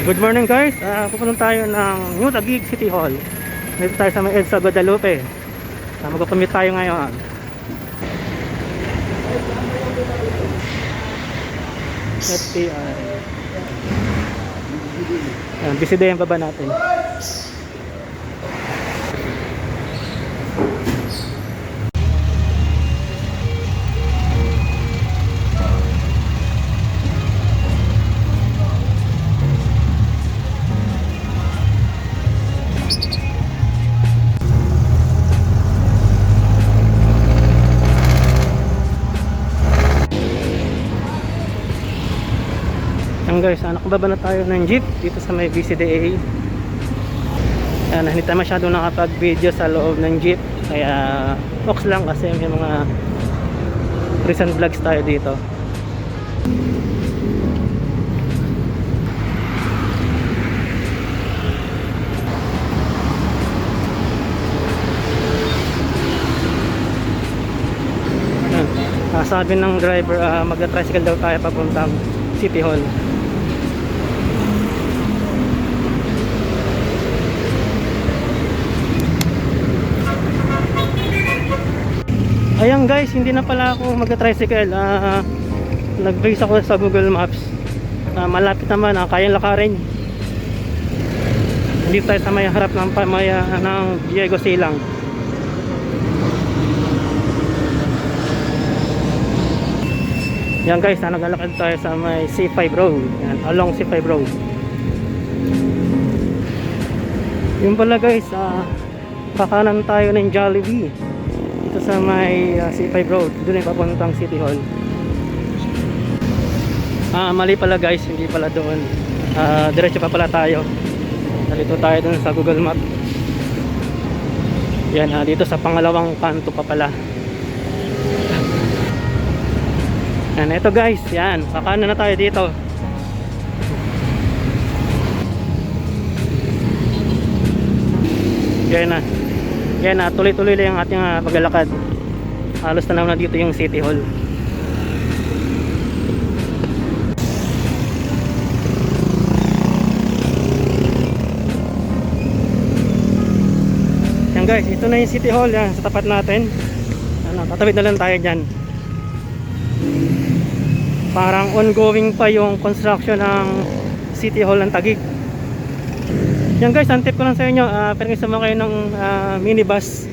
Good morning guys, pupunta tayo ng New Taguig City Hall. Dito tayo sa may EDSA Guadalupe. Magko-commute tayo ngayon. FTI. Busy day ang baba natin. Guys, nakababa na tayo ng jeep dito sa may BCDA. Hindi tayo masyado nakapag-video sa loob ng jeep, kaya box lang kasi may mga recent vlogs tayo dito. Sabi ng driver, mag-tricycle daw tayo papuntang City Hall. Ayan guys, hindi na pala ako mag-tricycle. Nag-base ako sa Google Maps. Malapit naman, kayang lakarin. Dito tayo sa may harap ng pamaya ng Diego Silang. Yan guys, naglalakad tayo sa may C5 Road. Yan, along C5 Road. Yun pala guys, kakanan tayo ng Jollibee dito sa may C5 Road. Doon ay papuntang City Hall. Mali pala guys, hindi pala doon. Diretso pa pala tayo. Nalito tayo doon sa Google Map. Yan, dito sa pangalawang kanto pa pala. Yan, ito guys, yan, kakanan na tayo dito. Yan na. Yan, tuloy-tuloy lang ang ating paglalakad. Halos tanaw na dito yung City Hall. Yan guys, ito na yung City Hall yan, sa tapat natin. Tatawid na lang tayo dyan. Parang ongoing pa yung construction ng City Hall ng Taguig. Yan guys, ang tip ko lang sa inyo, pwede sama kayo ng minibus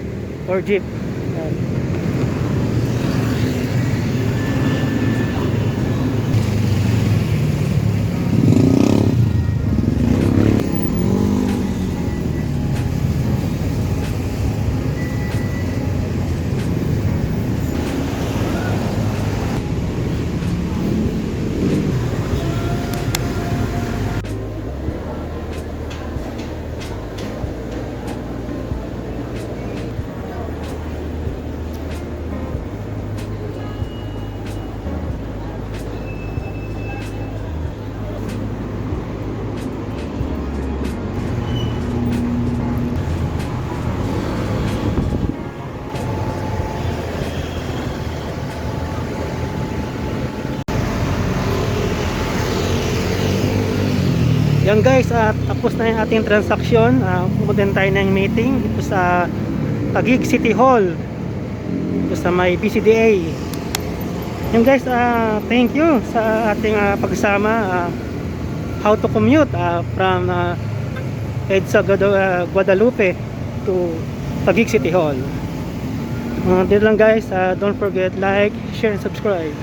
or jeep. Yan guys, tapos na yung ating transaction. Pumunta tayo ng meeting dito sa Taguig City Hall, dito sa may BCDA. Yan guys, thank you sa ating pagsama. How to commute from EDSA Guadalupe to Taguig City Hall. Dito lang guys, don't forget like, share and subscribe.